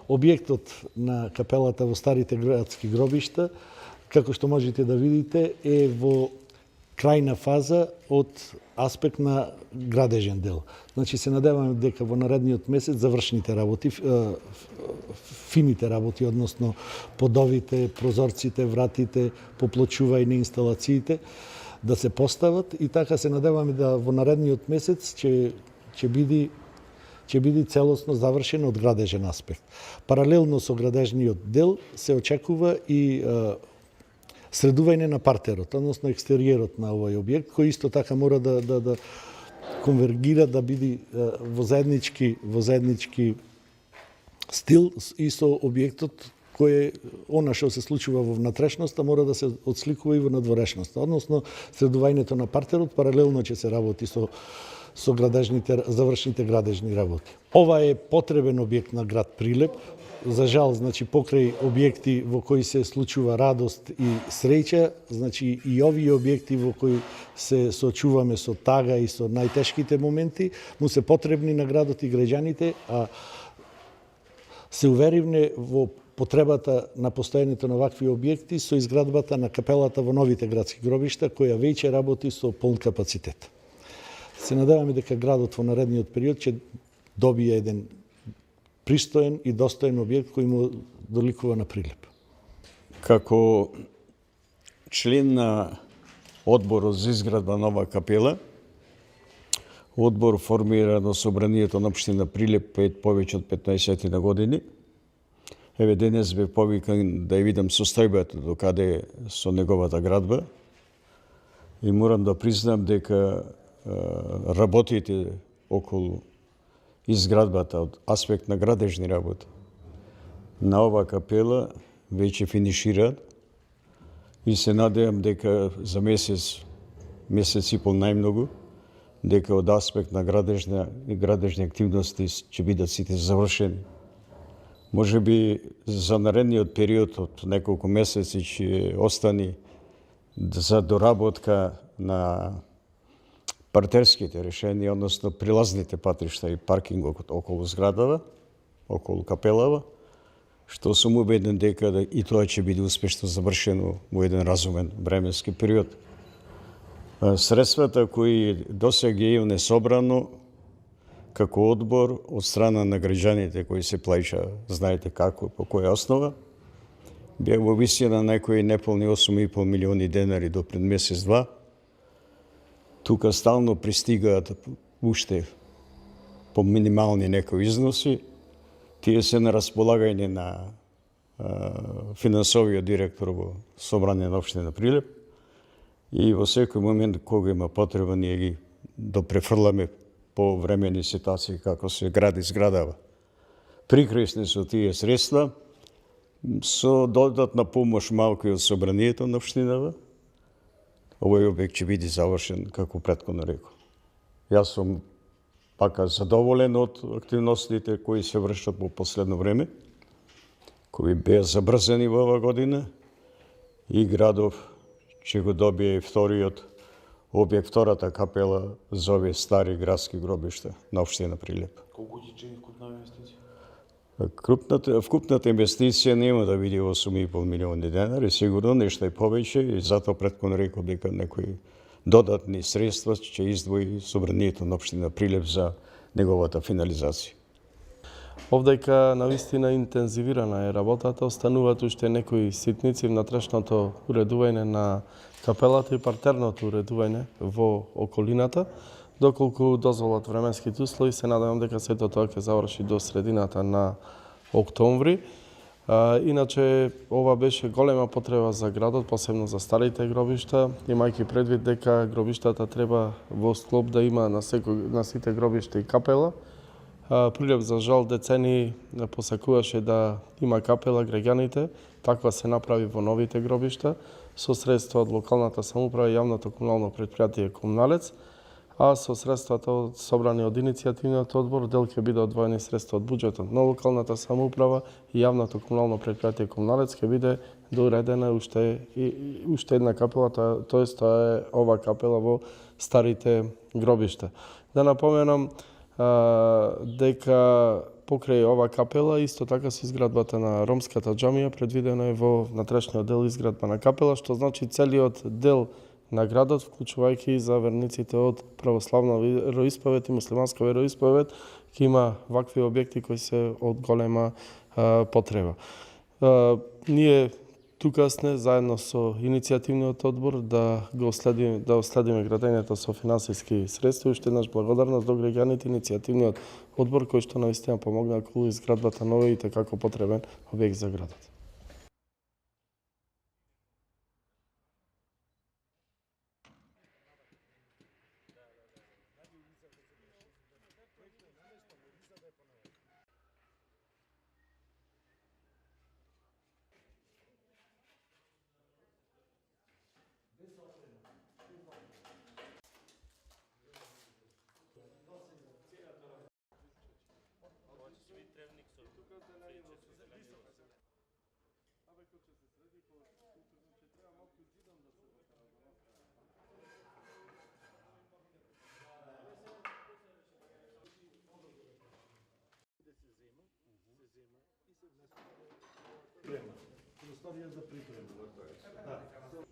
објектот на капелата во старите градски гробишта, како што можете да видите, е во крајна фаза од аспект на градежен дел. Значи се надеваме дека во наредниот месец завршните работи, фините работи, односно подовите, прозорците, вратите, поплочување, инсталациите, да се постават и така се надеваме да во наредниот месец ќе биде целосно завршен од градежен аспект. Паралелно со градежниот дел се очекува и средување на партерот, односно екстериерот на овој објект, кој исто така мора да конвергира, да биде во заеднички стил и со објектот кој е она што се случува во внатрешноста мора да се отсликува и во надворешноста. Односно, средувањето на партерот паралелно ќе се работи со завршните градежни работи. Ова е потребен објект на град Прилеп. За жал, значи, покрај објекти во кои се случува радост и среќа, значи и овие објекти во кои се соочуваме со тага и со најтешките моменти, му се потребни на градот и граѓаните, а се уверивме во потребата на постојањето на вакви објекти со изградбата на капелата во новите градски гробишта, која веќе работи со полн капацитет. Се надеваме дека градот во наредниот период ќе добие еден пристоен и достоен објект кој му доликува на Прилеп. Како член на одборот за изградба нова капела, одбор формиран од собранието на општина Прилеп пред повеќе од 15 години. Еве денес бе повикан да ја видам состојбата до каде со неговата градба и морам да признам дека работите околу изградбата од аспект на градежни работи на ова капела веќе финишираат и се надевам дека за месец и пол најмногу, дека од аспект на градежни активности ќе бидат сите завршени. Може би за наредниот период од неколку месеци ќе остани за доработка на партерските решенија, односно прилазните патишта и паркингот околу зградава, околу капелава, што сум убеден дека и тоа ќе биде успешно завршено во еден разумен временски период. Средствата кои досега имаме собрано како одбор од страна на граѓаните кои се плаќа, знаете како, по која основа, беа во висина на некои неполни 8,5 милиони денари до пред месец-два. Тука стално пристигаат уште по минимални некои износи. Тие се на располагање на финансовиот директор во собрание на општина Прилеп и во секој момент кога има потреба ние ги допрефрламе по времени ситуации како се гради зградава. Прикресни со тие средства, со додатна помош малку и од собранието на општинава, овој објект ќе биде завршен како претходно реков. Јас сум пака задоволен од активностите кои се вршат во последно време, кои беа забрзани во ова година и градов ќе го добие вториот објект, втората капела за овие стари градски гробишта на општина Прилеп. Колку ќе чини крупна инвестиција? Вкупната инвестиција нема да биде 8,5 милиони денари, сигурно нешто и повеќе и затоа претходно реков дека некои додатни средства ќе издвои собранието на општина Прилеп за неговата финализација. Овдека навистина интензивирана е работата, остануваат уште некои ситници внатрешното уредување на капелата и партерното уредување во околината, доколку дозволат временските услови, се надевам дека сето тоа ќе заврши до средината на октомври. Иначе, ова беше голема потреба за градот, посебно за старите гробишта, имајќи предвид дека гробиштата треба во склоп да има на сите гробишта и капела. Прилеп, за жал, децени посакуваше да има капела граѓаните, таква се направи во новите гробишта, со средства од локалната самоуправа и јавното комунално предпријатие Комуналец, а со средствата собрани од иницијативниот одбор, дел ќе биде одвоени средства од буџетот на локалната самоуправа и јавното комунално предпријатие Комуналец ќе биде доуредена уште една капела, тоест тоа е ова капела во старите гробишта. Да напоменам дека покрај ова капела, исто така со изградбата на ромската џамија, предвидено е во внатрешниот дел изградба на капела, што значи целиот дел на градот, вклучувајќи и за верниците од православна вероисповед и муслиманска вероисповед, ќе има вакви објекти кои се од голема потреба. Ние тука сме заедно со иницијативниот одбор да следиме градењето со финансиски средства. Уште еднаш благодарност до граѓаните, иницијативниот одбор кој што наистина помогна околу изградбата на овој и како потребен објект за градот. Prostorija za pripremu.